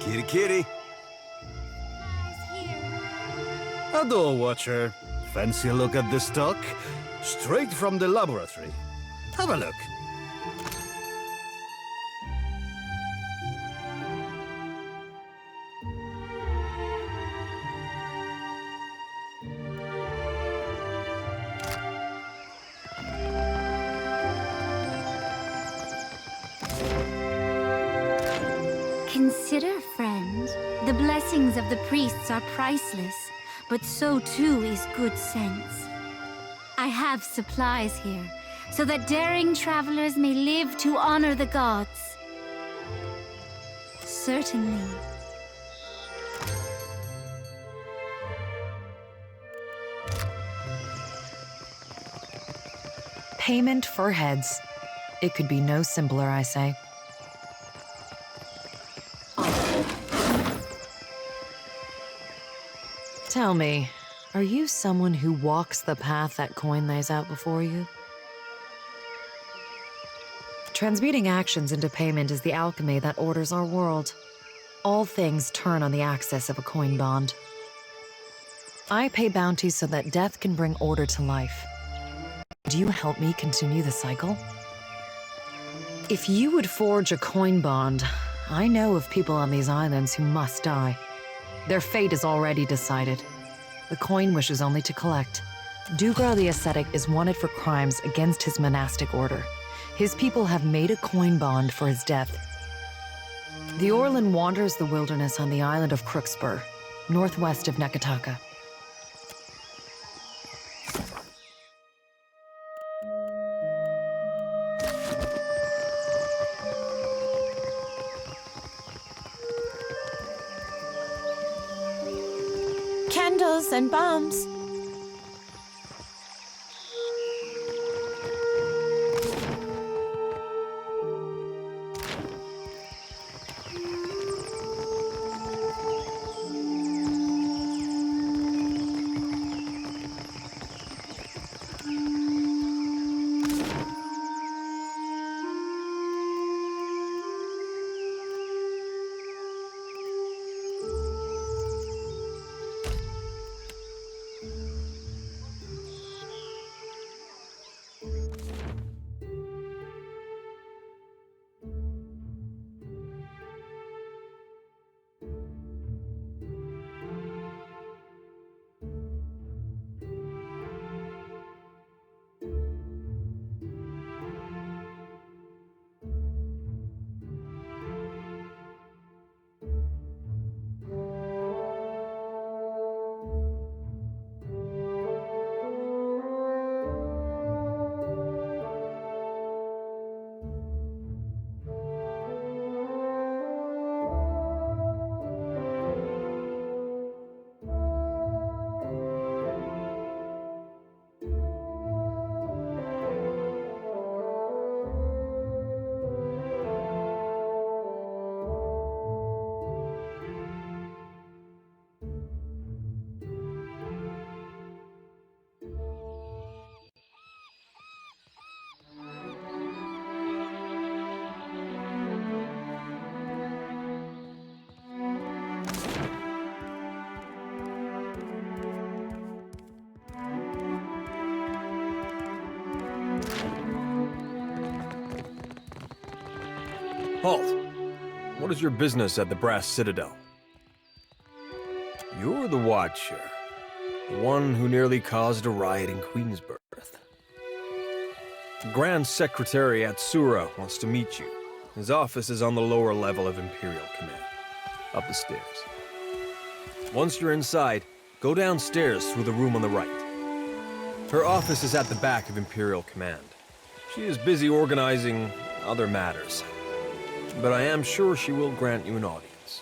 Kitty, kitty. A door watcher. Fancy a look at the stock? Straight from the laboratory. Have a look. Consider, friend, the blessings of the priests are priceless, but so too is good sense. I have supplies here, so that daring travelers may live to honor the gods. Certainly. Payment for heads. It could be no simpler, I say. Tell me, are you someone who walks the path that coin lays out before you? Transmuting actions into payment is the alchemy that orders our world. All things turn on the axis of a coin bond. I pay bounties so that death can bring order to life. Do you help me continue the cycle? If you would forge a coin bond, I know of people on these islands who must die. Their fate is already decided. The coin wishes only to collect. Dugra the Ascetic is wanted for crimes against his monastic order. His people have made a coin bond for his death. The Orlan wanders the wilderness on the island of Crookspur, northwest of Nekataka. Candles and bombs. Halt! What is your business at the Brass Citadel? You're the Watcher. The one who nearly caused a riot in Queensbirth. The Grand Secretary at Sura wants to meet you. His office is on the lower level of Imperial Command. Up the stairs. Once you're inside, go downstairs through the room on the right. Her office is at the back of Imperial Command. She is busy organizing other matters. But I am sure she will grant you an audience.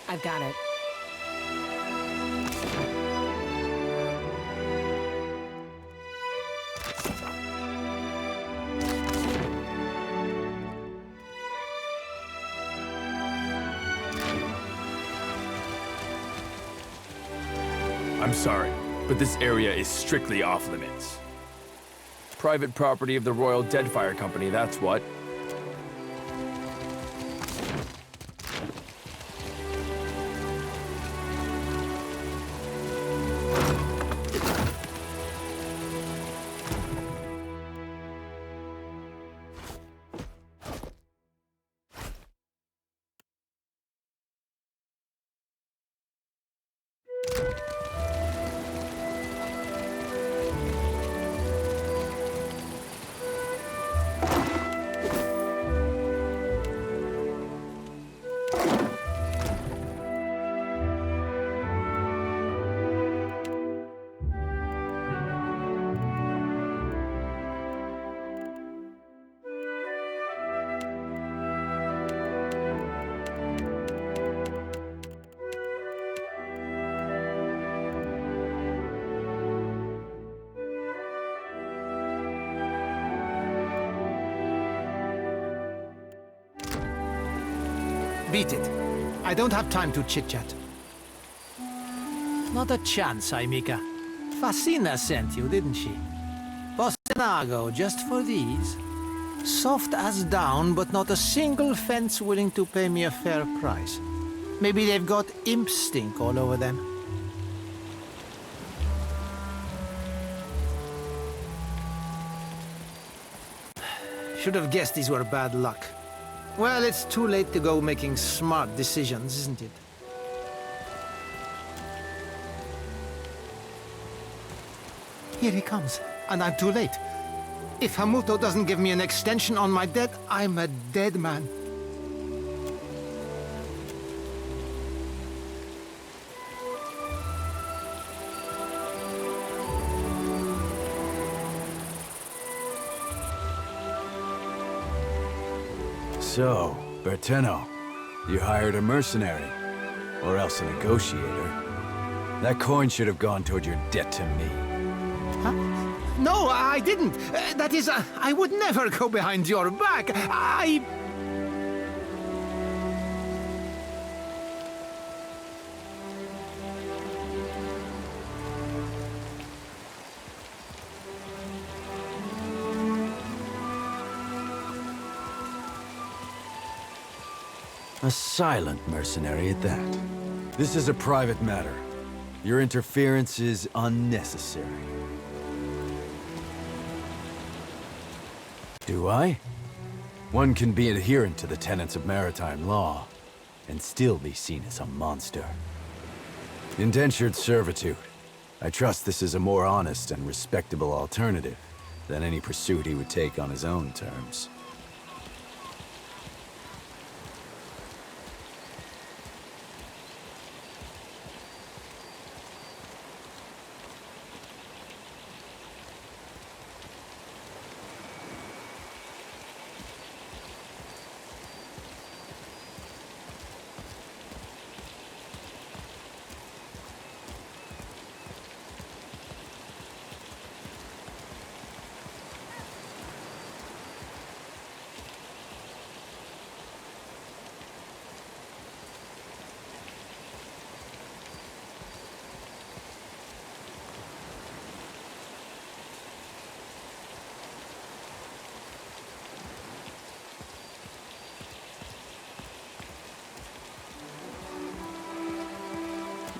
I've got it. I'm sorry, but this area is strictly off limits. Private property of the Royal Deadfire Company, that's what. Beat it. I don't have time to chit-chat. Not a chance, Aimika. Fasina sent you, didn't she? Bostinago, just for these? Soft as down, but not a single fence willing to pay me a fair price. Maybe they've got imp stink all over them. Should have guessed these were bad luck. Well, it's too late to go making smart decisions, isn't it? Here he comes, and I'm too late. If Hamuto doesn't give me an extension on my debt, I'm a dead man. So, Berteno, you hired a mercenary, or else a negotiator. That coin should have gone toward your debt to me. Huh? No, I didn't. That is, I would never go behind your back. A silent mercenary at that. This is a private matter. Your interference is unnecessary. Do I? One can be adherent to the tenets of maritime law, and still be seen as a monster. Indentured servitude. I trust this is a more honest and respectable alternative than any pursuit he would take on his own terms.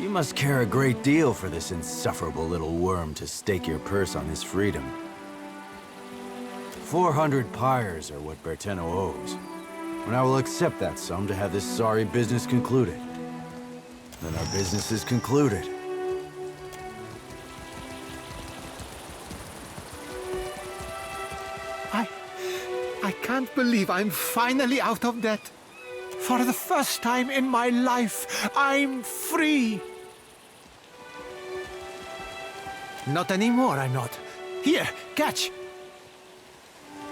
You must care a great deal for this insufferable little worm to stake your purse on his freedom. 400 pyres are what Berteno owes, and I will accept that sum to have this sorry business concluded. Then our business is concluded. I can't believe I'm finally out of debt. For the first time in my life, I'm free. Not anymore, I'm not. Here, catch.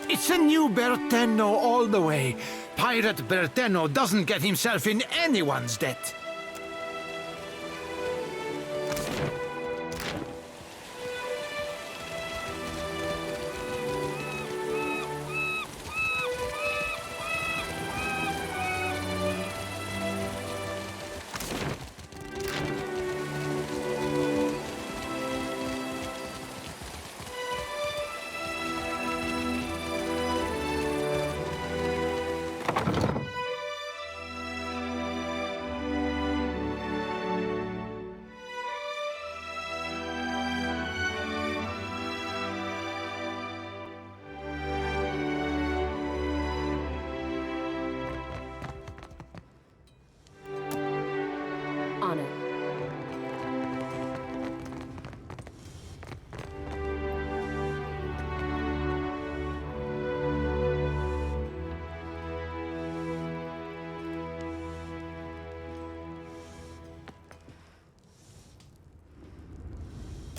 It's a new Berteno all the way. Pirate Berteno doesn't get himself in anyone's debt. On it.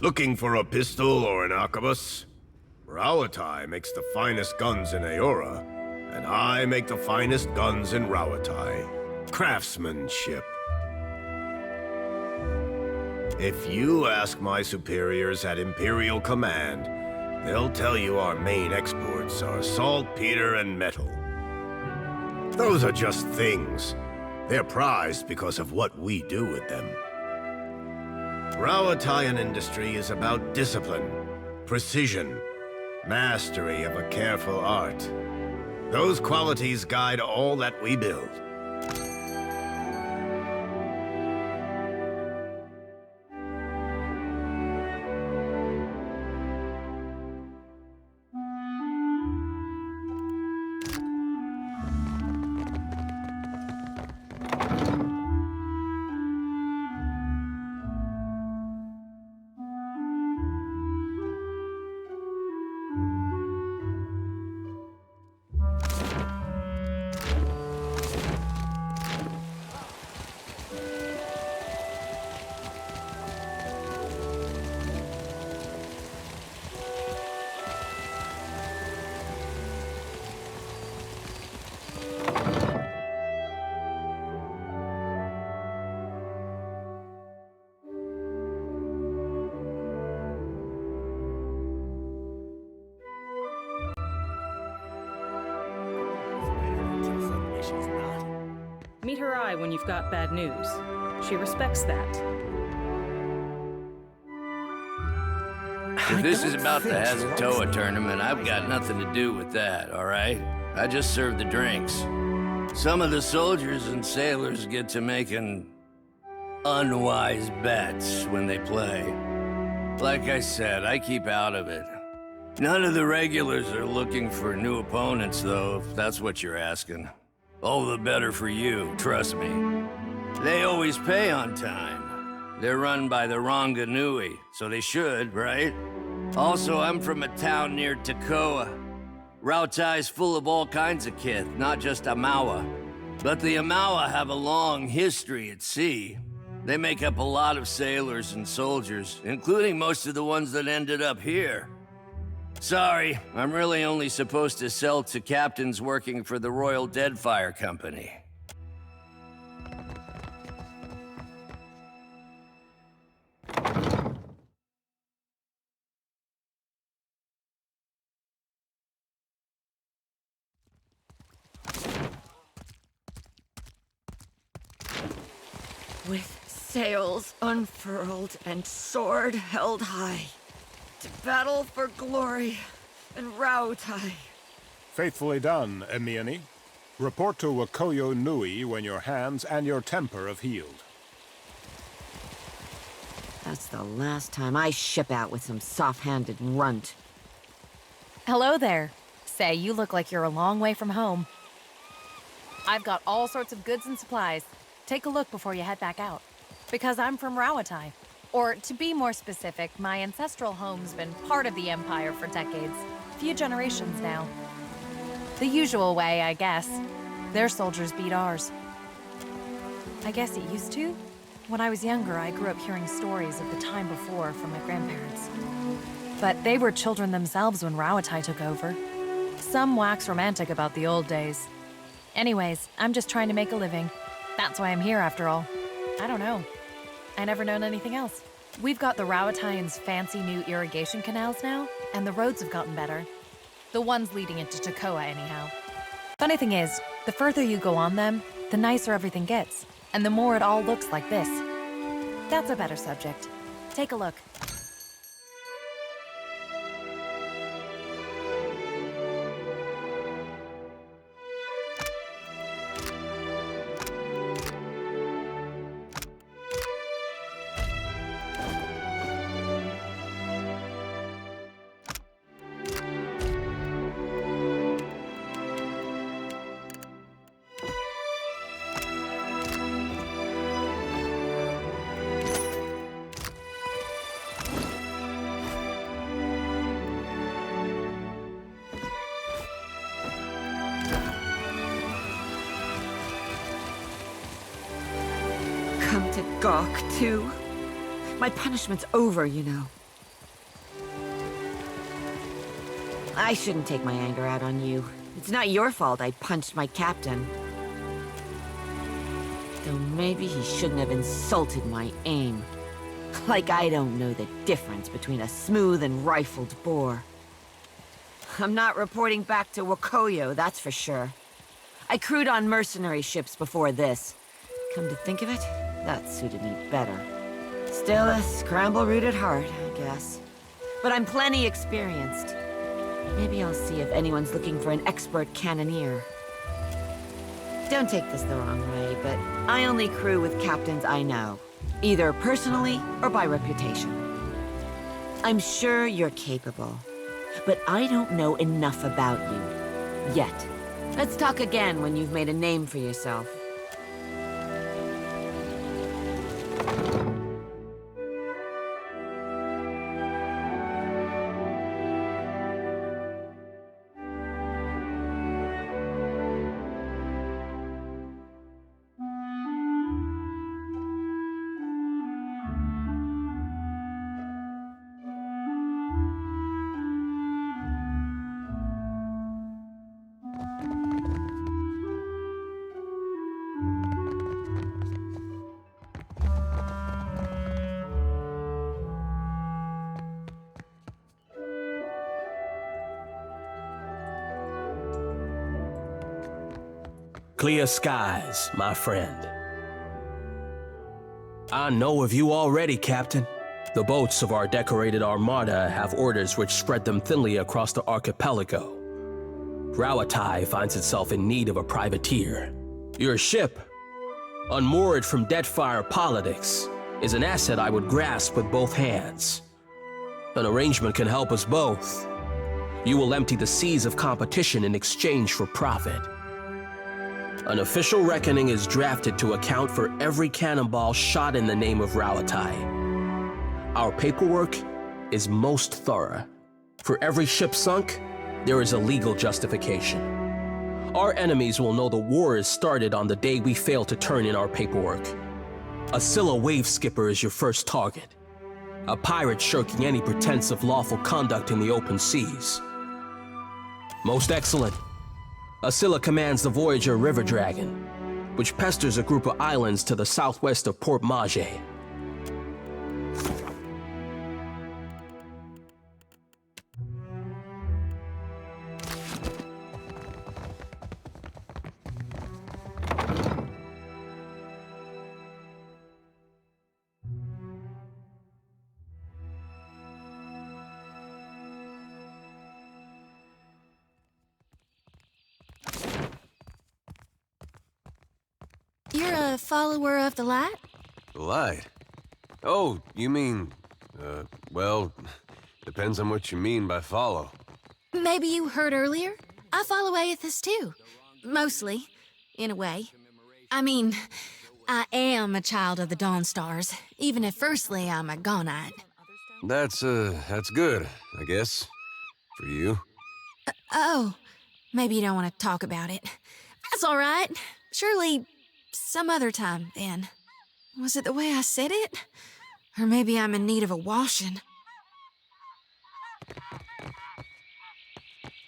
Looking for a pistol or an arquebus? Rawatai makes the finest guns in Aora, and I make the finest guns in Rawatai. Craftsmanship. If you ask my superiors at Imperial Command, they'll tell you our main exports are saltpeter and metal. Those are just things. They're prized because of what we do with them. Rawataian industry is about discipline, precision, mastery of a careful art. Those qualities guide all that we build. Meet her eye when you've got bad news. She respects that. If this is about the Hazatoa tournament, I've got nothing to do with that, all right? I just serve the drinks. Some of the soldiers and sailors get to making unwise bets when they play. Like I said, I keep out of it. None of the regulars are looking for new opponents, though, if that's what you're asking. All the better for you, trust me. They always pay on time. They're run by the Ranganui, so they should, right? Also, I'm from a town near Tekoa. Rautai's full of all kinds of kith, not just Amawa. But the Amawa have a long history at sea. They make up a lot of sailors and soldiers, including most of the ones that ended up here. Sorry, I'm really only supposed to sell to captains working for the Royal Deadfire Company. With sails unfurled and sword held high, to battle for glory and Rautai. Faithfully done, Emiani. Report to Wakoyo Nui when your hands and your temper have healed. the last time I ship out with some soft-handed runt. Hello there. Say, you look like you're a long way from home. I've got all sorts of goods and supplies. Take a look before you head back out. Because I'm from Rawatai. Or, to be more specific, my ancestral home's been part of the Empire for decades. Few generations now. The usual way, I guess. Their soldiers beat ours. I guess it used to? When I was younger, I grew up hearing stories of the time before from my grandparents. But they were children themselves when Rawatai took over. Some wax romantic about the old days. Anyways, I'm just trying to make a living. That's why I'm here, after all. I don't know. I never known anything else. We've got the Rawataians' fancy new irrigation canals now, and the roads have gotten better. The ones leading into Takoa, anyhow. Funny thing is, the further you go on them, the nicer everything gets, and the more it all looks like this. That's a better subject. Take a look. Come to gawk, too? My punishment's over, you know. I shouldn't take my anger out on you. It's not your fault I punched my captain. Though maybe he shouldn't have insulted my aim. Like I don't know the difference between a smooth and rifled bore. I'm not reporting back to Wakoyo, that's for sure. I crewed on mercenary ships before this. Come to think of it, that suited me better. Still a scramble-root at heart, I guess. But I'm plenty experienced. Maybe I'll see if anyone's looking for an expert cannoneer. Don't take this the wrong way, but I only crew with captains I know. Either personally or by reputation. I'm sure you're capable, but I don't know enough about you. Yet. Let's talk again when you've made a name for yourself. Clear skies, my friend. I know of you already, Captain. The boats of our decorated armada have orders which spread them thinly across the archipelago. Rawatai finds itself in need of a privateer. Your ship, unmoored from debt-fire politics, is an asset I would grasp with both hands. An arrangement can help us both. You will empty the seas of competition in exchange for profit. An official reckoning is drafted to account for every cannonball shot in the name of Rawatai. Our paperwork is most thorough. For every ship sunk, there is a legal justification. Our enemies will know the war is started on the day we fail to turn in our paperwork. A Scylla wave skipper is your first target. A pirate shirking any pretense of lawful conduct in the open seas. Most excellent. Asilla commands the Voyager River Dragon, which pesters a group of islands to the southwest of Port Mage. You're a follower of the light? The light? Oh, you mean Well, depends on what you mean by follow. Maybe you heard earlier? I follow Aethys too. Mostly, in a way. I mean, I am a child of the Dawnstars, even if firstly I'm a Gonite. That's good, I guess. For you. Oh, maybe you don't want to talk about it. That's all right. Surely, some other time, then. Was it the way I said it? Or maybe I'm in need of a washing.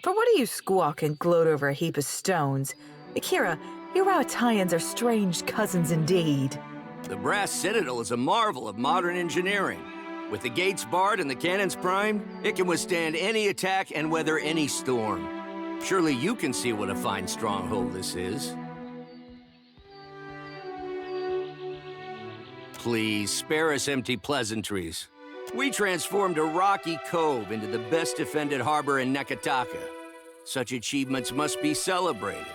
But what do you squawk and gloat over a heap of stones? Akira, you Rowattians are strange cousins indeed. The Brass Citadel is a marvel of modern engineering. With the gates barred and the cannons primed, it can withstand any attack and weather any storm. Surely you can see what a fine stronghold this is. Please, spare us empty pleasantries. We transformed a rocky cove into the best defended harbor in Nekataka. Such achievements must be celebrated.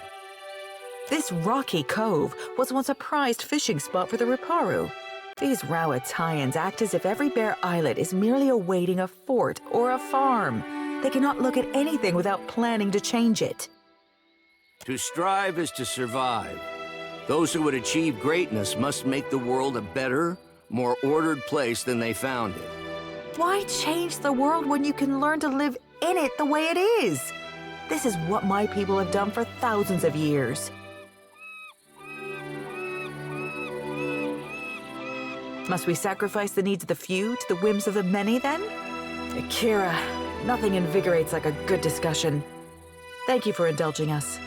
This rocky cove was once a prized fishing spot for the Riparu. These Rowattians act as if every bare islet is merely awaiting a fort or a farm. They cannot look at anything without planning to change it. To strive is to survive. Those who would achieve greatness must make the world a better, more ordered place than they found it. Why change the world when you can learn to live in it the way it is? This is what my people have done for thousands of years. Must we sacrifice the needs of the few to the whims of the many, then? Akira, nothing invigorates like a good discussion. Thank you for indulging us.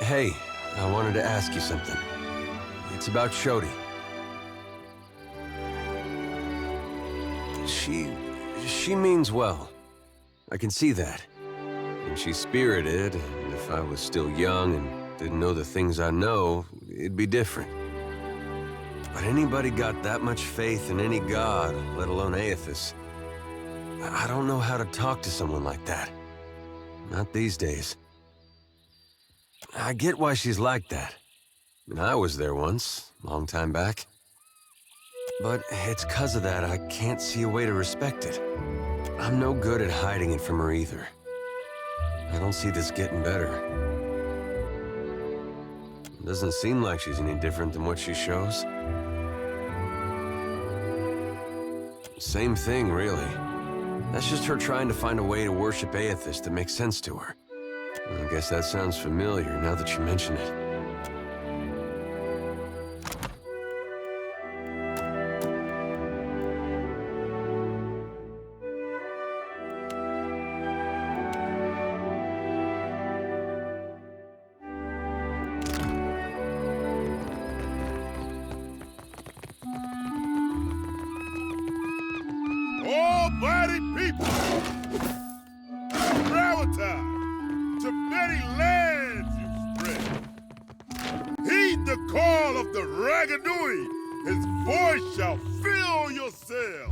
Hey, I wanted to ask you something. It's about Shodi. She means well. I can see that. And she's spirited, and if I was still young and didn't know the things I know, it'd be different. But anybody got that much faith in any god, let alone Aethys? I don't know how to talk to someone like that. Not these days. I get why she's like that. And I was there once, long time back. But it's 'cause of that I can't see a way to respect it. I'm no good at hiding it from her either. I don't see this getting better. It doesn't seem like she's any different than what she shows. Same thing, really. That's just her trying to find a way to worship Aethys that makes sense to her. I guess that sounds familiar now that you mention it. Almighty people! Rowattai! To many lands you spread. Heed the call of the Raganui. His voice shall fill your sails.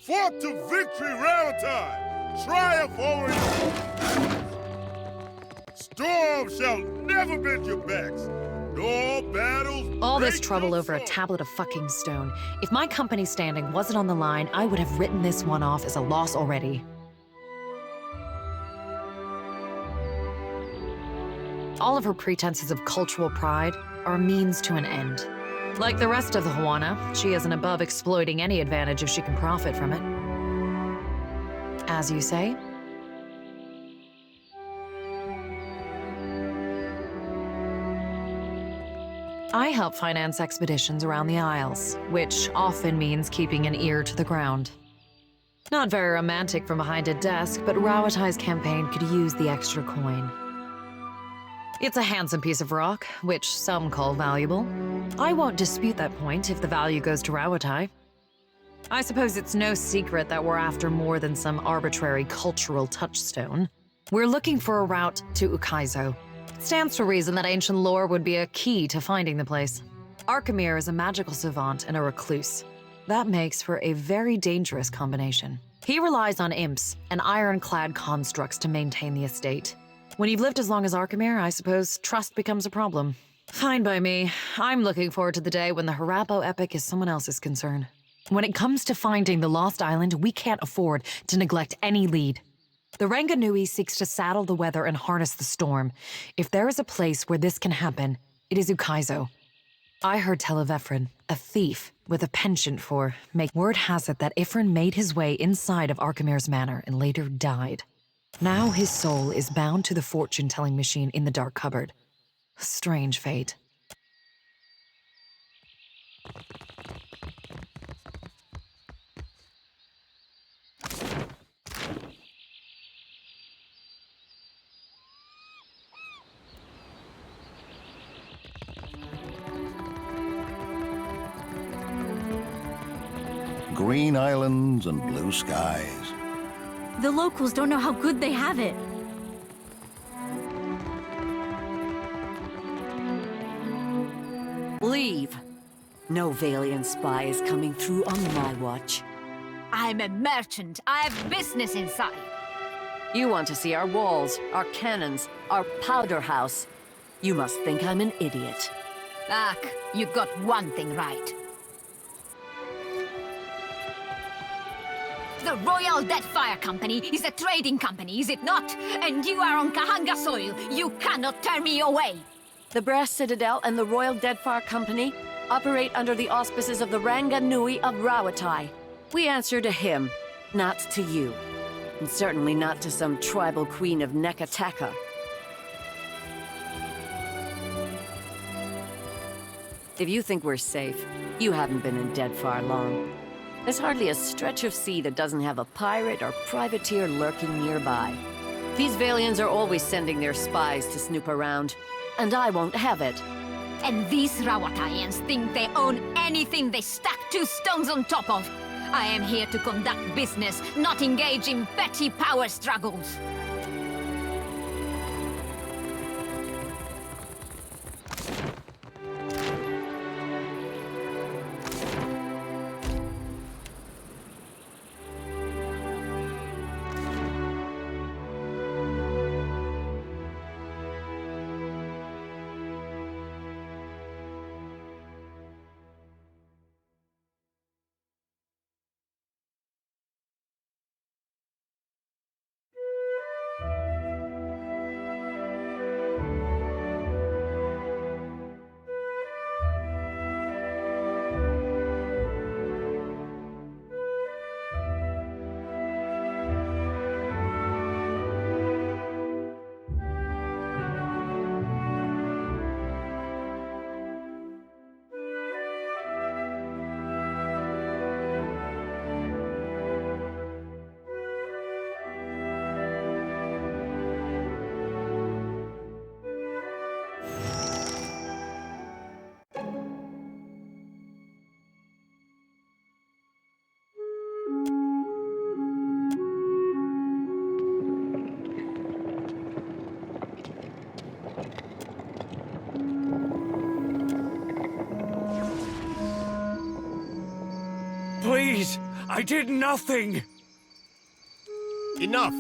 Forth to victory, Rowattai! Triumph over you! Storm shall never bend your backs, nor battles. All this trouble over a tablet of fucking stone. If my company's standing wasn't on the line, I would have written this one off as a loss already. All of her pretenses of cultural pride are a means to an end. Like the rest of the Huana, she isn't above exploiting any advantage if she can profit from it. As you say. I help finance expeditions around the Isles, which often means keeping an ear to the ground. Not very romantic from behind a desk, but Rawattai's campaign could use the extra coin. It's a handsome piece of rock, which some call valuable. I won't dispute that point if the value goes to Rowattai. I suppose it's no secret that we're after more than some arbitrary cultural touchstone. We're looking for a route to Ukaizo. It stands to reason that ancient lore would be a key to finding the place. Arkemir is a magical savant and a recluse. That makes for a very dangerous combination. He relies on imps and ironclad constructs to maintain the estate. When you've lived as long as Arkemir, I suppose trust becomes a problem. Fine by me. I'm looking forward to the day when the Harappo epic is someone else's concern. When it comes to finding the Lost Island, we can't afford to neglect any lead. The Ranganui seeks to saddle the weather and harness the storm. If there is a place where this can happen, it is Ukaizo. I heard tell of Ephron, a thief with a penchant for word has it that Ephron made his way inside of Archimir's manor and later died. Now his soul is bound to the fortune-telling machine in the dark cupboard. Strange fate. Green islands and blue skies. The locals don't know how good they have it. Leave. No Valiant spy is coming through on my watch. I'm a merchant. I have business inside. You want to see our walls, our cannons, our powder house. You must think I'm an idiot. Ak, you got one thing right. The Royal Deadfire Company is a trading company, is it not? And you are on Kahanga soil. You cannot turn me away. The Brass Citadel and the Royal Deadfire Company operate under the auspices of the Ranganui of Rawatai. We answer to him, not to you. And certainly not to some tribal queen of Nekataka. If you think we're safe, you haven't been in Deadfire long. There's hardly a stretch of sea that doesn't have a pirate or privateer lurking nearby. These Valians are always sending their spies to snoop around, and I won't have it. And these Rawataians think they own anything they stack 2 stones on top of. I am here to conduct business, not engage in petty power struggles. Please, I did nothing! Enough!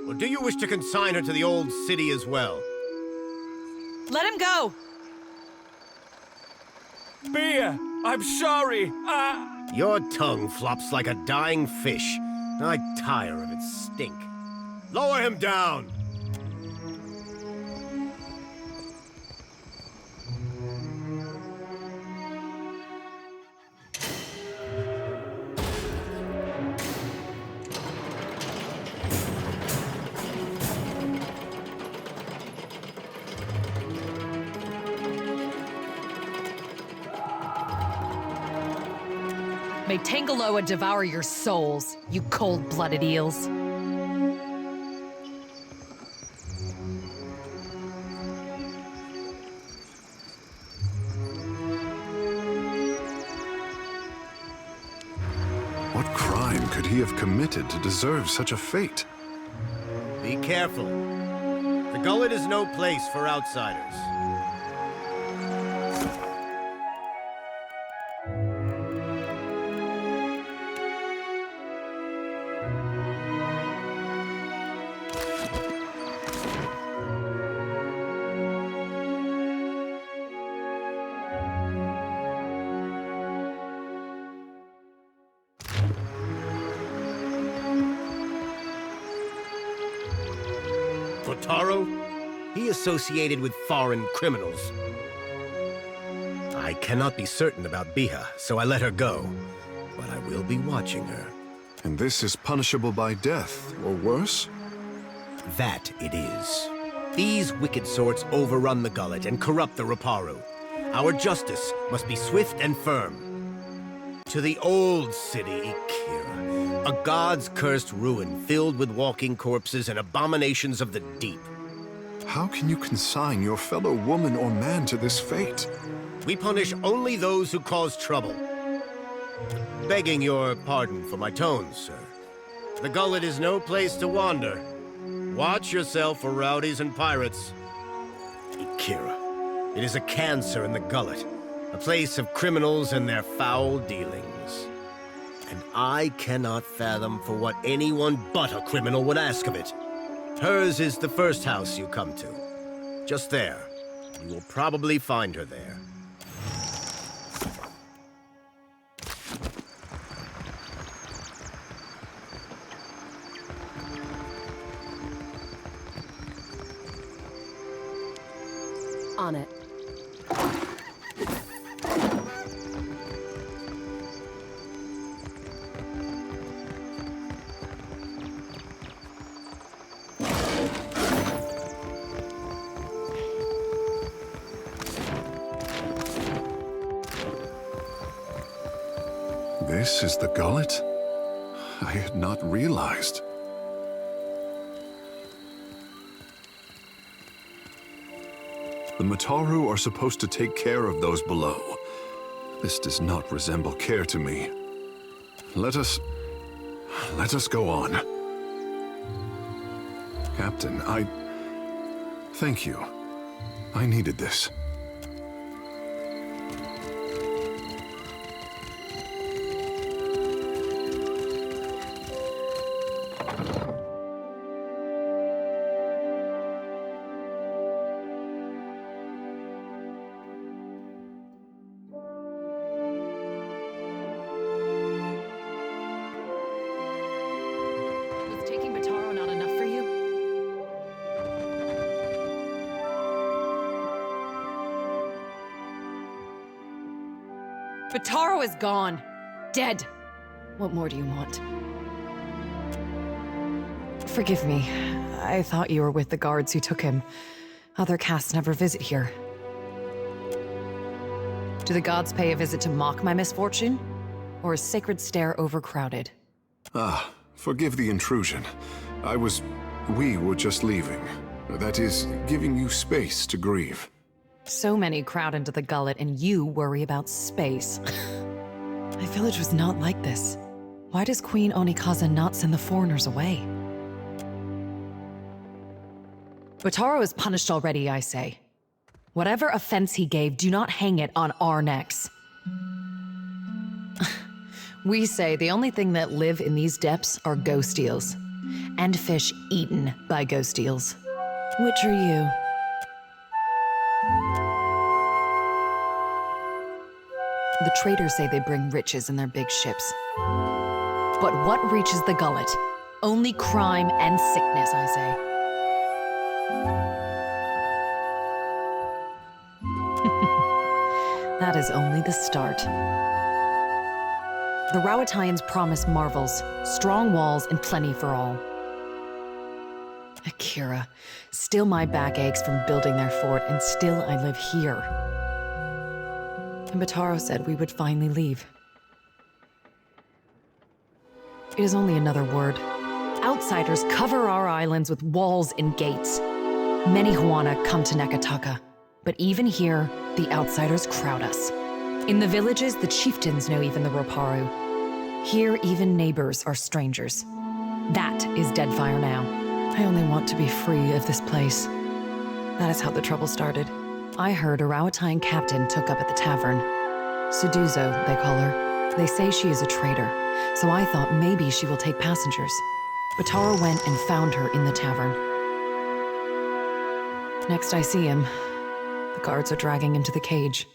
Or do you wish to consign her to the old city as well? Let him go! Bia, I'm sorry. Your tongue flops like a dying fish. I tire of its stink. Lower him down! May Tangaloa devour your souls, you cold-blooded eels. What crime could he have committed to deserve such a fate? Be careful. The gullet is no place for outsiders. Wataru? He associated with foreign criminals. I cannot be certain about Biha, so I let her go. But I will be watching her. And this is punishable by death, or worse? That it is. These wicked sorts overrun the gullet and corrupt the Raparu. Our justice must be swift and firm. To the old city, Ikira, a god's cursed ruin filled with walking corpses and abominations of the deep. How can you consign your fellow woman or man to this fate? We punish only those who cause trouble. Begging your pardon for my tones, sir. The gullet is no place to wander. Watch yourself for rowdies and pirates. Ikira. It is a cancer in the gullet. A place of criminals and their foul dealings. And I cannot fathom for what anyone but a criminal would ask of it. Hers is the first house you come to. Just there. You will probably find her there. On it. This is the gullet? I had not realized. The Mataru are supposed to take care of those below. This does not resemble care to me. Let us go on. Captain, thank you. I needed this. Taro is gone. Dead. What more do you want? Forgive me. I thought you were with the guards who took him. Other casts never visit here. Do the gods pay a visit to mock my misfortune? Or is Sacred Stair overcrowded? Ah, forgive the intrusion. We were just leaving. That is, giving you space to grieve. So many crowd into the gullet, and you worry about space. My village was not like this. Why does Queen Onikaza not send the foreigners away? Wataru is punished already, I say. Whatever offense he gave, do not hang it on our necks. We say the only thing that live in these depths are ghost eels. And fish eaten by ghost eels. Which are you? The traders say they bring riches in their big ships. But what reaches the gullet? Only crime and sickness, I say. That is only the start. The Rowatayans promise marvels, strong walls, and plenty for all. Akira, still my back aches from building their fort, and still I live here. And Bataro said we would finally leave. It is only another word. Outsiders cover our islands with walls and gates. Many Huana come to Nekataka, but even here, the outsiders crowd us. In the villages, the chieftains know even the Roparu. Here, even neighbors are strangers. That is Deadfire now. I only want to be free of this place. That is how the trouble started. I heard a Rowatayan captain took up at the tavern. Suduzo, they call her. They say she is a traitor, so I thought maybe she will take passengers. Bataro went and found her in the tavern. Next I see him, the guards are dragging him to the cage.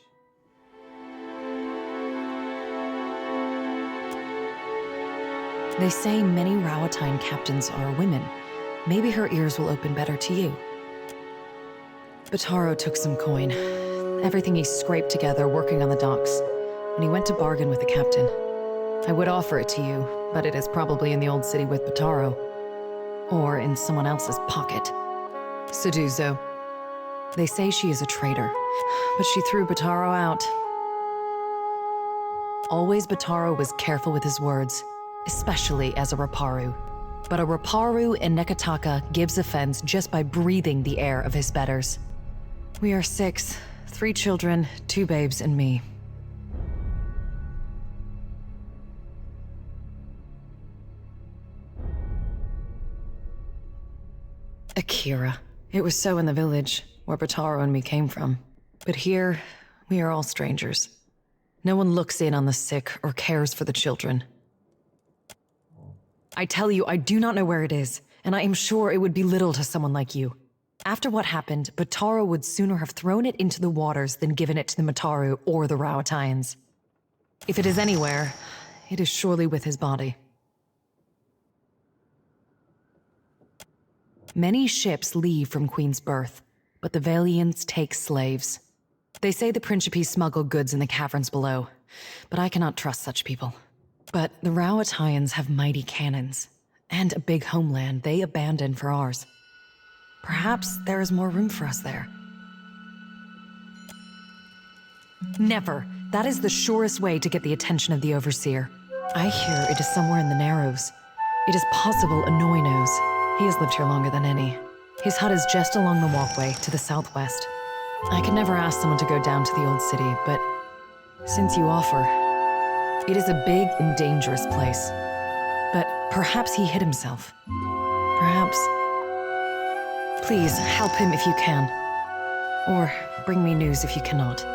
They say many Rowatayan captains are women, maybe her ears will open better to you. Bataro took some coin, everything he scraped together working on the docks, and he went to bargain with the captain. I would offer it to you, but it is probably in the old city with Bataro, or in someone else's pocket. Seduzo. They say she is a traitor, but she threw Bataro out. Always Bataro was careful with his words, especially as a Raparu. But a Raparu in Nekataka gives offense just by breathing the air of his betters. We are 6, 3 children, 2 babes, and me. Akira. It was so in the village, where Bataro and me came from. But here, we are all strangers. No one looks in on the sick or cares for the children. I tell you, I do not know where it is, and I am sure it would be little to someone like you. After what happened, Bataro would sooner have thrown it into the waters than given it to the Mataru or the Rauataians. If it is anywhere, it is surely with his body. Many ships leave from Queen's Birth, but the Valiants take slaves. They say the Principes smuggle goods in the caverns below, but I cannot trust such people. But the Rauataians have mighty cannons, and a big homeland they abandoned for ours. Perhaps there is more room for us there. Never. That is the surest way to get the attention of the Overseer. I hear it is somewhere in the Narrows. It is possible Anoi knows. He has lived here longer than any. His hut is just along the walkway to the southwest. I could never ask someone to go down to the old city, but since you offer, it is a big and dangerous place. But perhaps he hid himself. Perhaps. Please, help him if you can. Or bring me news if you cannot.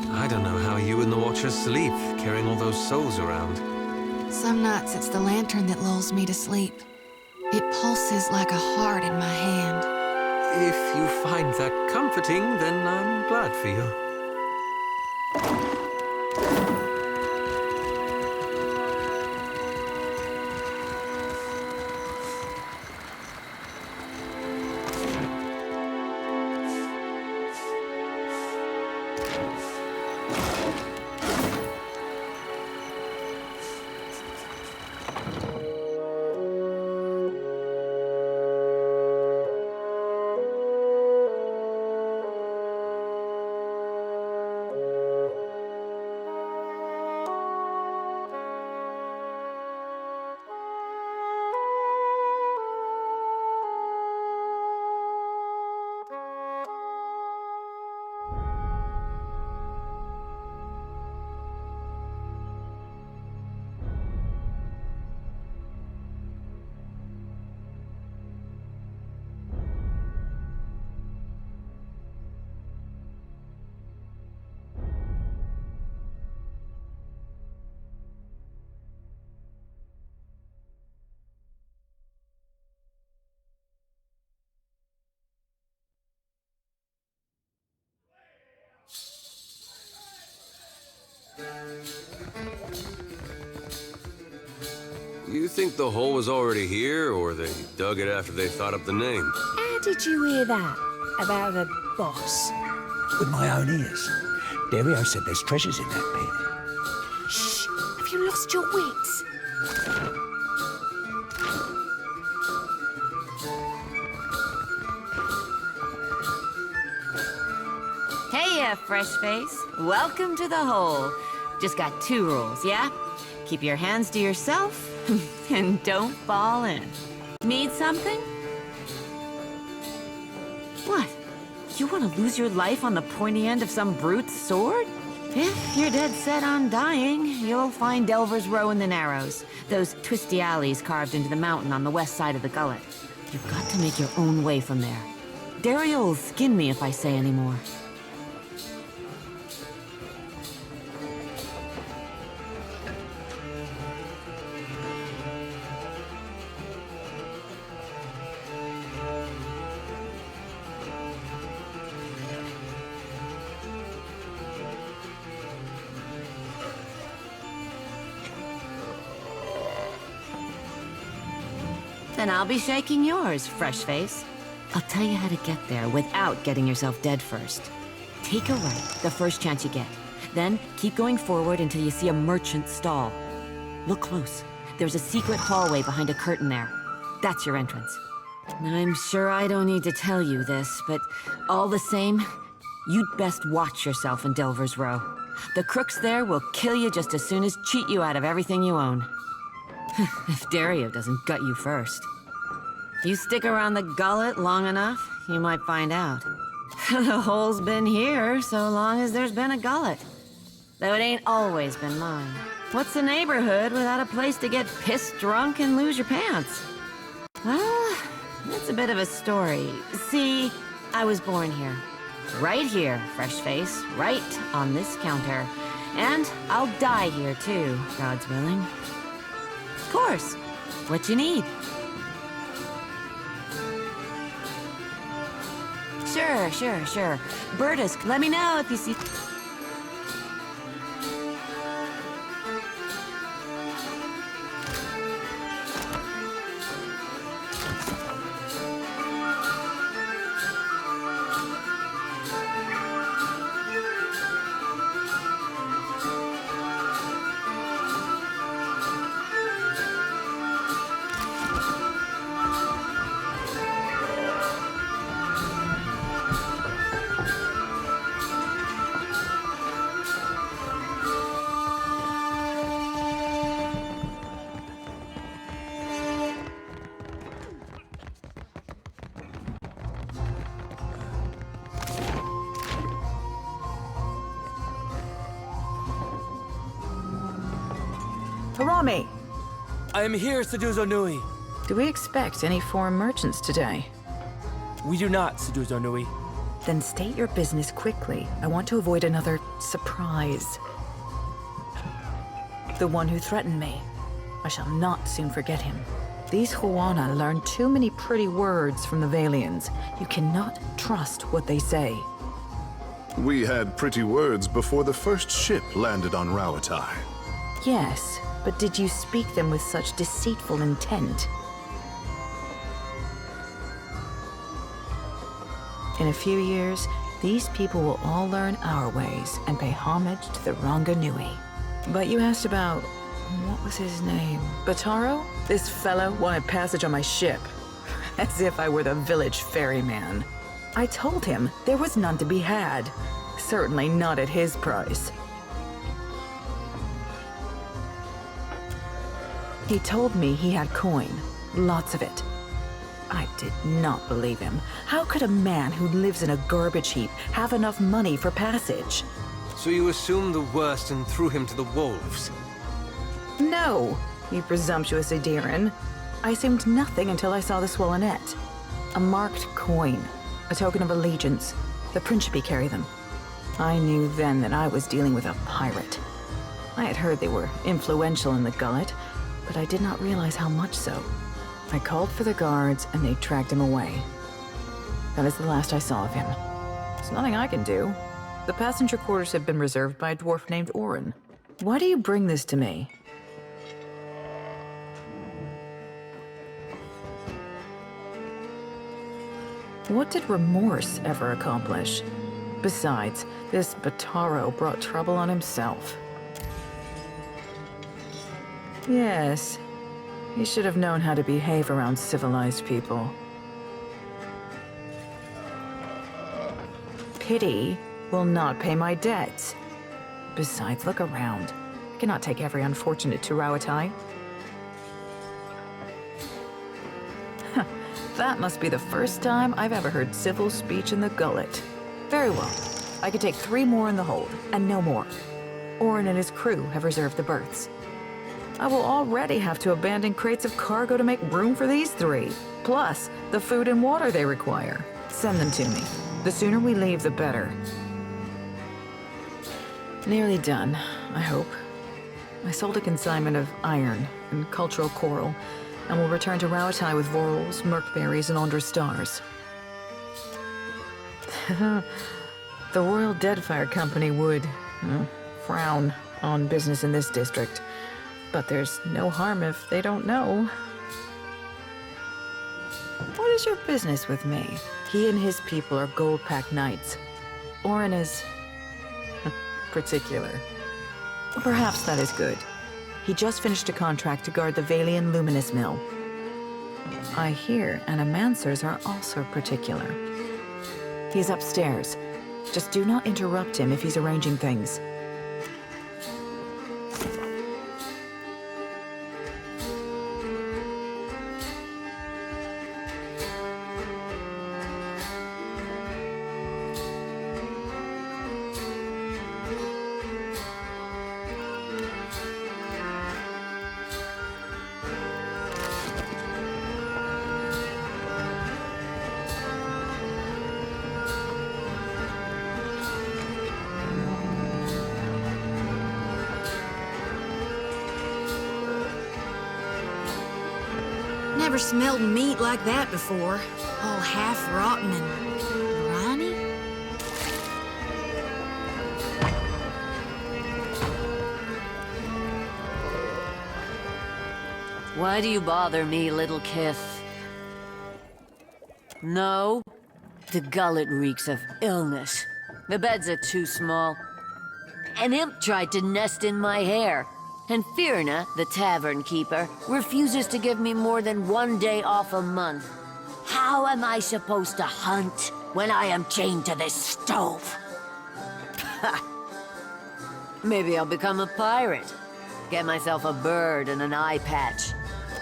I don't know how you and the Watchers sleep, carrying all those souls around. Some nights it's the lantern that lulls me to sleep. It pulses like a heart in my hand. If you find that comforting, then I'm glad for you. You think the hole was already here, or they dug it after they thought up the name? How did you hear that? About a boss? With my own ears. Dario said there's treasures in that pit. Shh! Have you lost your wits? Hey, fresh face. Welcome to the hole. Just got 2 rules, yeah? Keep your hands to yourself, and don't fall in. Need something? What? You want to lose your life on the pointy end of some brute's sword? If you're dead set on dying, you'll find Delver's Row in the Narrows. Those twisty alleys carved into the mountain on the west side of the gullet. You've got to make your own way from there. Dario will skin me if I say any more. Then I'll be shaking yours, fresh face. I'll tell you how to get there without getting yourself dead first. Take a right the first chance you get. Then keep going forward until you see a merchant stall. Look close. There's a secret hallway behind a curtain there. That's your entrance. I'm sure I don't need to tell you this, but all the same, you'd best watch yourself in Delver's Row. The crooks there will kill you just as soon as cheat you out of everything you own. If Dario doesn't gut you first. You stick around the gullet long enough, you might find out. The hole's been here so long as there's been a gullet. Though it ain't always been mine. What's a neighborhood without a place to get pissed drunk and lose your pants? Well, it's a bit of a story. See, I was born here. Right here, fresh face. Right on this counter. And I'll die here too, God's willing. Of course. What you need. Sure. Bertus, let me know if you see... Harami! I am here, Seduzo Nui. Do we expect any foreign merchants today? We do not, Seduzo Nui. Then state your business quickly. I want to avoid another surprise. The one who threatened me. I shall not soon forget him. These Huana learn too many pretty words from the Valians. You cannot trust what they say. We had pretty words before the first ship landed on Rauatai. Yes, but did you speak them with such deceitful intent? In a few years, these people will all learn our ways and pay homage to the Ranganui. But you asked about... what was his name? Bataro? This fellow wanted passage on my ship. As if I were the village ferryman. I told him there was none to be had. Certainly not at his price. He told me he had coin. Lots of it. I did not believe him. How could a man who lives in a garbage heap have enough money for passage? So you assumed the worst and threw him to the wolves? No, you presumptuous Adiran. I assumed nothing until I saw the swollenette. A marked coin. A token of allegiance. The Principe carry them. I knew then that I was dealing with a pirate. I had heard they were influential in the gullet, but I did not realize how much so. I called for the guards, and they tracked him away. That is the last I saw of him. There's nothing I can do. The passenger quarters have been reserved by a dwarf named Orin. Why do you bring this to me? What did remorse ever accomplish? Besides, this Bataro brought trouble on himself. Yes, he should have known how to behave around civilized people. Pity will not pay my debts. Besides, look around. I cannot take every unfortunate to Rauatai. That must be the first time I've ever heard civil speech in the gullet. Very well. I could take 3 more in the hold, and no more. Orin and his crew have reserved the berths. I will already have to abandon crates of cargo to make room for these 3, plus the food and water they require. Send them to me. The sooner we leave, the better. Nearly done, I hope. I sold a consignment of iron and cultural coral, and will return to Rauatai with vorals, merkberries, and Andra stars. The Royal Deadfire Company would frown on business in this district, but there's no harm if they don't know. What is your business with me? He and his people are gold-packed knights. Orin is particular. Perhaps that is good. He just finished a contract to guard the Valian Luminous Mill. I hear animancers are also particular. He's upstairs. Just do not interrupt him if he's arranging things. Never smelled meat like that before. All half-rotten and briny. Why do you bother me, little Kith? No? The gullet reeks of illness. The beds are too small. An imp tried to nest in my hair. And Firna, the tavern keeper, refuses to give me more than 1 day off a month. How am I supposed to hunt when I am chained to this stove? Maybe I'll become a pirate. Get myself a bird and an eye patch.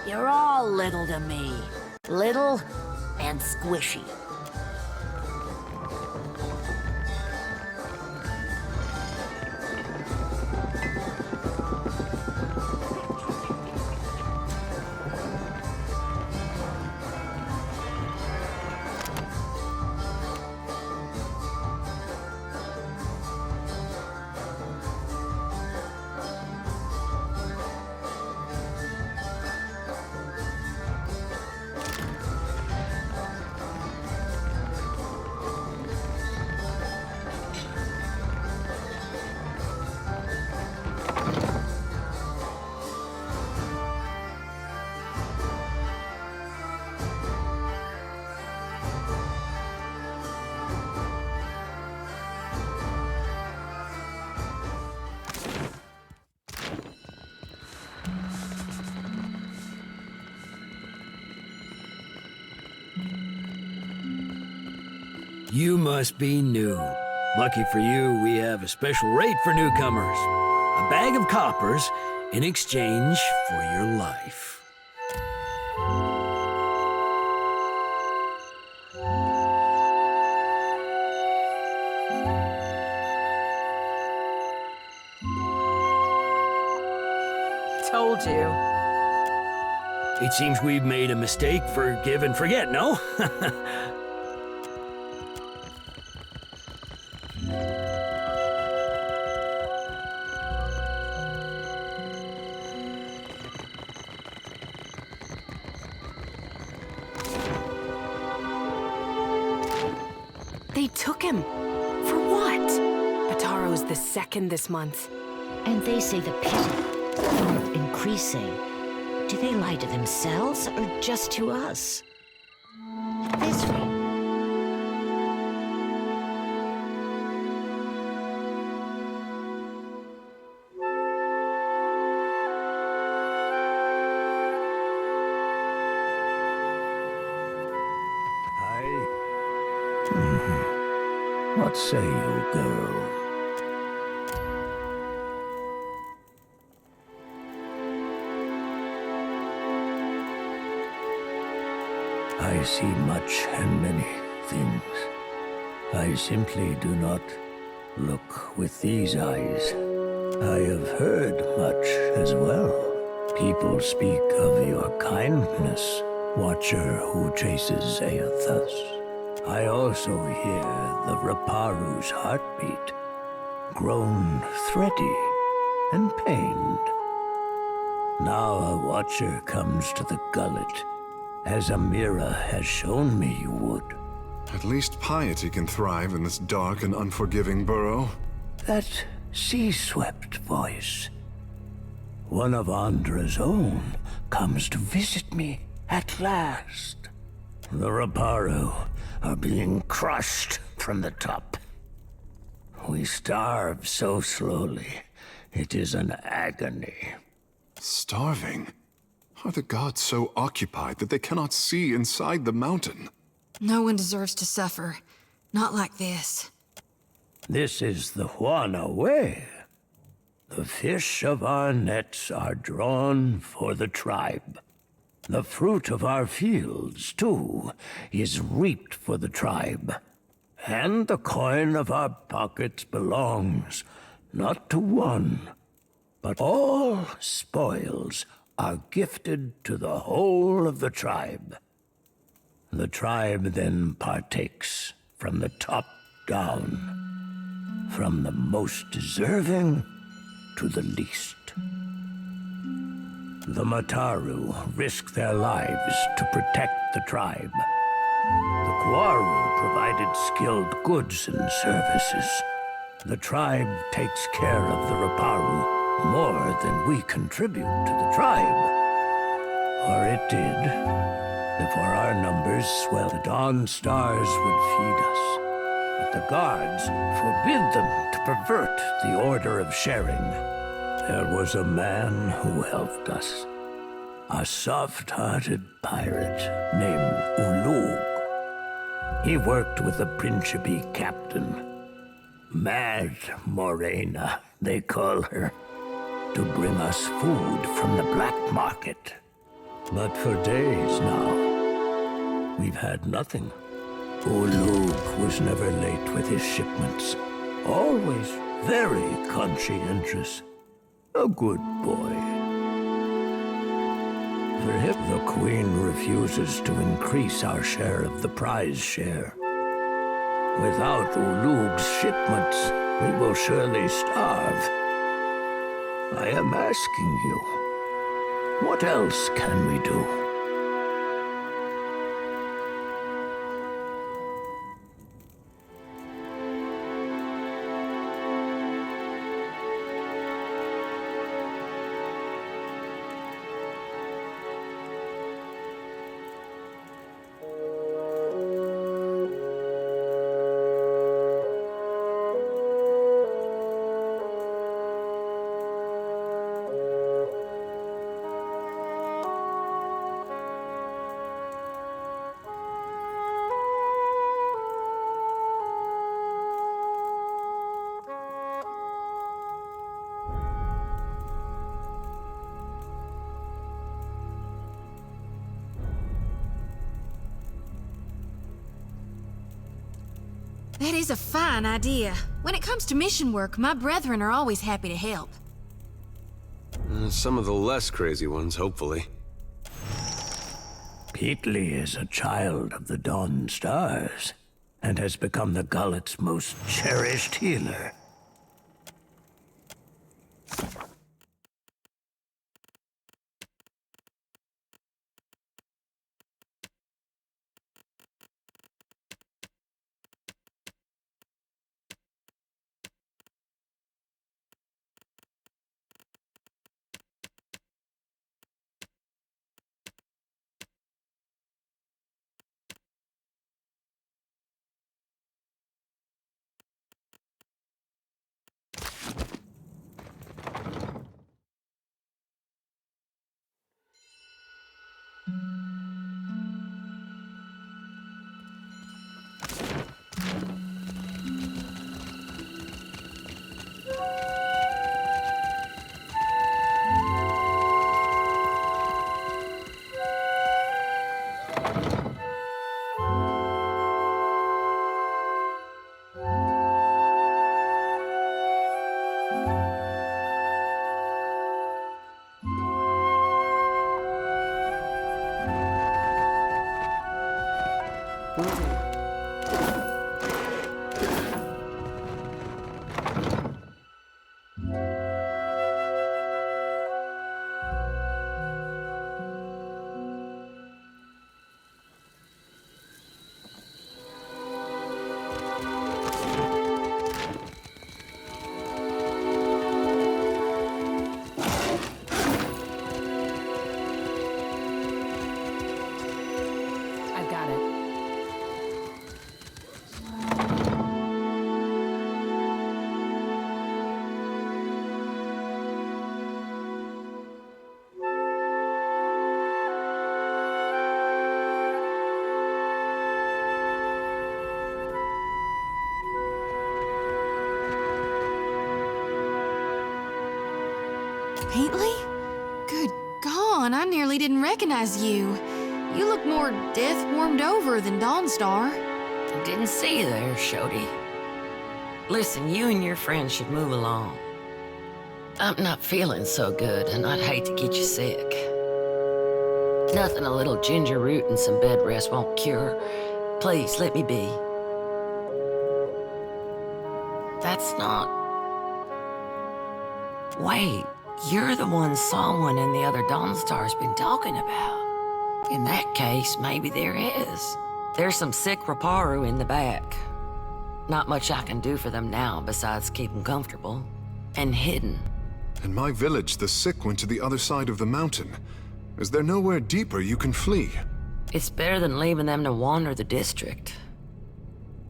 You're all little to me. Little and squishy. You must be new. Lucky for you, we have a special rate for newcomers. A bag of coppers in exchange for your life. Told you. It seems we've made a mistake. Forgive and forget, no? They took him. For what? Bataro's the second this month. And they say the pity is increasing. Do they lie to themselves or just to us? This way. What say you, girl? I see much and many things. I simply do not Look with these eyes. I have heard much as well. People speak of your kindness, Watcher who chases Aethus. I also hear the Raparu's heartbeat, grown thready and pained. Now a Watcher comes to the gullet, as Amira has shown me you would. At least piety can thrive in this dark and unforgiving burrow. That sea-swept voice. One of Andra's own comes to visit me at last. The Raparu are being crushed from the top. We starve so slowly, it is an agony. Starving? Are the gods so occupied that they cannot see inside the mountain? No one deserves to suffer. Not like this. This is the Huana way. The fish of our nets are drawn for the tribe. The fruit of our fields, too, is reaped for the tribe. And the coin of our pockets belongs not to one, but all spoils are gifted to the whole of the tribe. The tribe then partakes from the top down, from the most deserving to the least. The Mataru risk their lives to protect the tribe. The Kwaru provided skilled goods and services. The tribe takes care of the Raparu more than we contribute to the tribe. Or it did. Before our numbers swell, the dawn stars would feed us. But the gods forbid them to pervert the order of sharing. There was a man who helped us. A soft-hearted pirate named Ulug. He worked with the Principe captain. Mad Morena, they call her. To bring us food from the black market. But for days now, we've had nothing. Ulug was never late with his shipments. Always very conscientious. A good boy. For him, the Queen refuses to increase our share of the prize share. Without Ulug's shipments, we will surely starve. I am asking you, what else can we do? That is a fine idea. When it comes to mission work, my brethren are always happy to help. Some of the less crazy ones, hopefully. Peatly is a child of the Dawn Stars, and has become the Gullet's most cherished healer. faintly? Good God, I nearly didn't recognize you. You look more death-warmed over than Dawnstar. Didn't see you there, Shody. Listen, you and your friend should move along. I'm not feeling so good, and I'd hate to get you sick. Nothing a little ginger root and some bed rest won't cure. Please, let me be. That's not... Wait, you're the one someone and the other Dawnstar's been talking about. In that case, maybe there is. There's some sick Raparu in the back. Not much I can do for them now besides keep them comfortable and hidden. In my village, the sick went to the other side of the mountain. Is there nowhere deeper you can flee? It's better than leaving them to wander the district.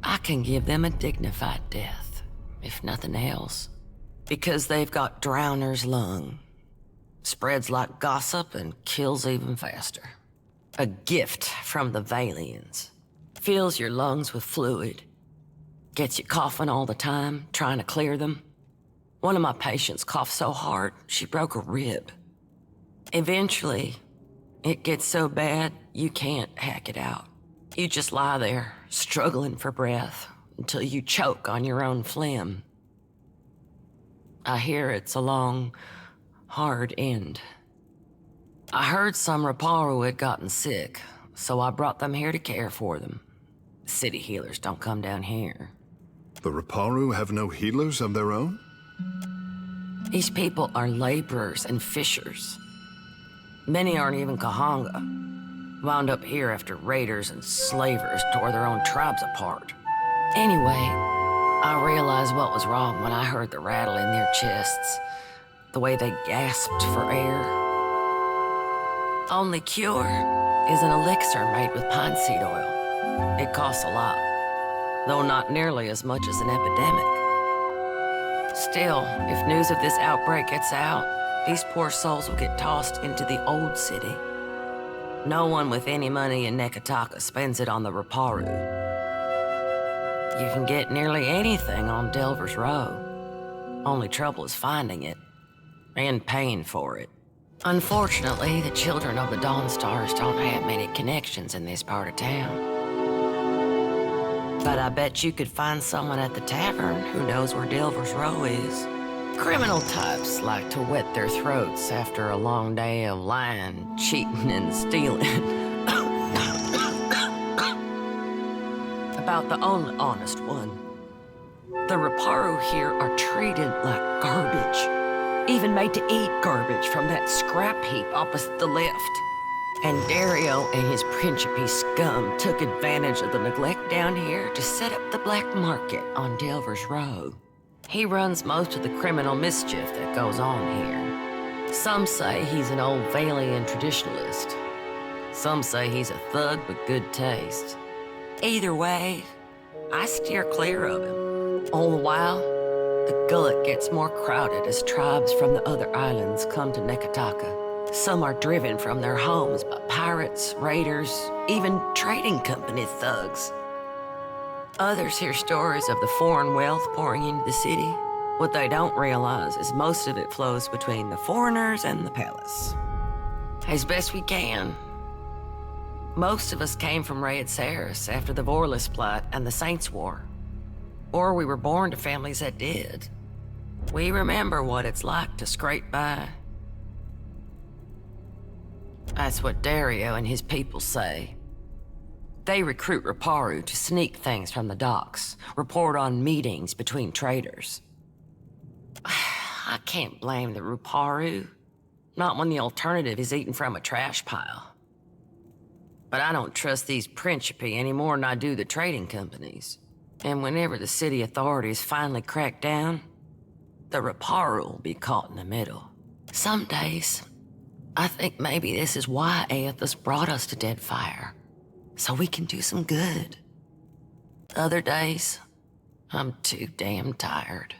I can give them a dignified death, if nothing else. Because they've got drowner's lung. Spreads like gossip and kills even faster. A gift from the Valians. Fills your lungs with fluid. Gets you coughing all the time, trying to clear them. One of my patients coughed so hard, she broke a rib. Eventually, it gets so bad, you can't hack it out. You just lie there, struggling for breath, until you choke on your own phlegm. I hear it's a long, hard end. I heard some Raparu had gotten sick, so I brought them here to care for them. City healers don't come down here. The Raparu have no healers of their own? These people are laborers and fishers. Many aren't even Kahanga. Wound up here after raiders and slavers tore their own tribes apart. Anyway, I realized what was wrong when I heard the rattle in their chests. The way they gasped for air. Only cure is an elixir made with pine seed oil. It costs a lot, though not nearly as much as an epidemic. Still, if news of this outbreak gets out, these poor souls will get tossed into the old city. No one with any money in Nekataka spends it on the Raparu. You can get nearly anything on Delver's Row. Only trouble is finding it, and paying for it. Unfortunately, the children of the Dawnstars don't have many connections in this part of town. But I bet you could find someone at the tavern who knows where Delver's Row is. Criminal types like to wet their throats after a long day of lying, cheating, and stealing. About the only honest one. The Raparu here are treated like garbage. Even made to eat garbage from that scrap heap opposite the lift. And Dario and his Principe scum took advantage of the neglect down here to set up the black market on Delver's Row. He runs most of the criminal mischief that goes on here. Some say he's an old Valian traditionalist. Some say he's a thug with good taste. Either way, I steer clear of him. All the while, the gullet gets more crowded as tribes from the other islands come to Nekataka. Some are driven from their homes by pirates, raiders, even trading company thugs. Others hear stories of the foreign wealth pouring into the city. What they don't realize is most of it flows between the foreigners and the palace. As best we can. Most of us came from Raed Saris after the Vorlis Plot and the Saints' War. Or we were born to families that did. We remember what it's like to scrape by. That's what Dario and his people say. They recruit Raparu to sneak things from the docks, report on meetings between traders. I can't blame the Raparu, not when the alternative is eating from a trash pile. But I don't trust these Principe any more than I do the trading companies. And whenever the city authorities finally crack down, the Raparu will be caught in the middle. Some days, I think maybe this is why Aethys brought us to Deadfire, so we can do some good. Other days, I'm too damn tired.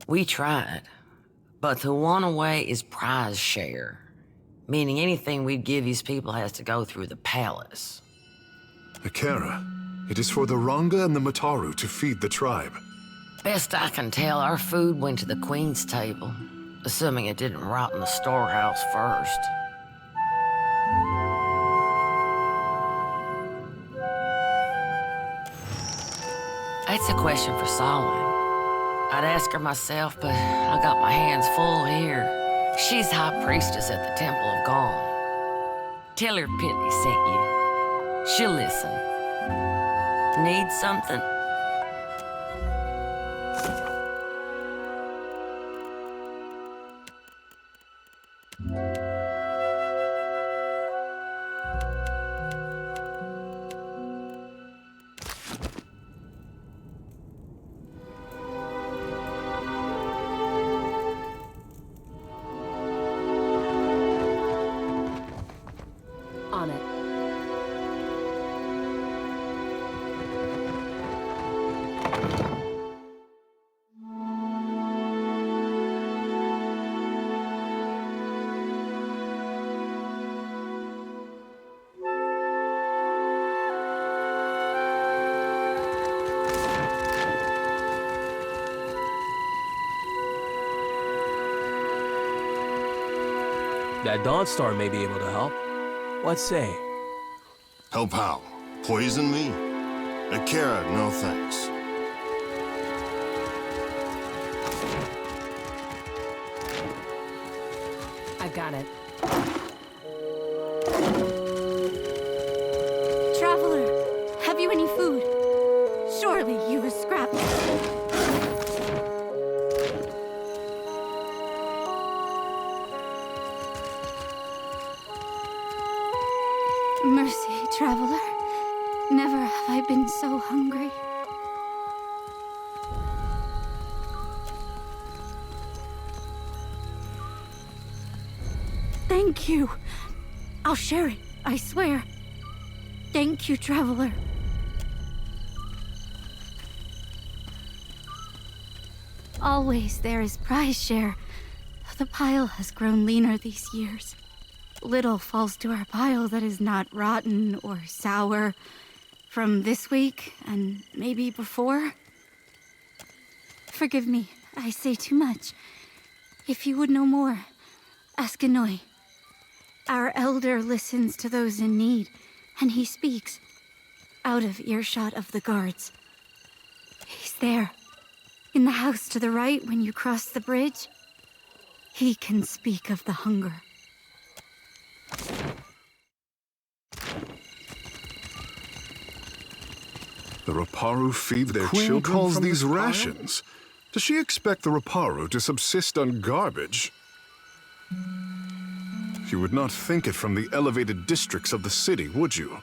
We tried, but the one away is prize share, meaning anything we'd give these people has to go through the palace. Akara, it is for the Ranga and the Mataru to feed the tribe. Best I can tell, our food went to the Queen's table. Assuming it didn't rot in the storehouse first. That's a question for Solomon. I'd ask her myself, but I got my hands full here. She's high priestess at the Temple of Gone. Tell her Penny sent you. She'll listen. Need something? On it. That Dawnstar may be able to help. What say? Help how? Poison me? Akira, no thanks. I've got it. Traveler, have you any food? Surely you have scrap. Mercy, traveler. Never have I been so hungry. Thank you. I'll share it, I swear. Thank you, traveler. Always there is prize share. The pile has grown leaner these years. Little falls to our pile that is not rotten or sour from this week and maybe before. Forgive me, I say too much. If you would know more, ask Inoi. Our elder listens to those in need, and he speaks, out of earshot of the guards. He's there, in the house to the right when you cross the bridge. He can speak of the hunger. The Raparu feed their Queen children calls from these this pile? rations. Does she expect the Raparu to subsist on garbage? You would not think it from the elevated districts of the city, would you?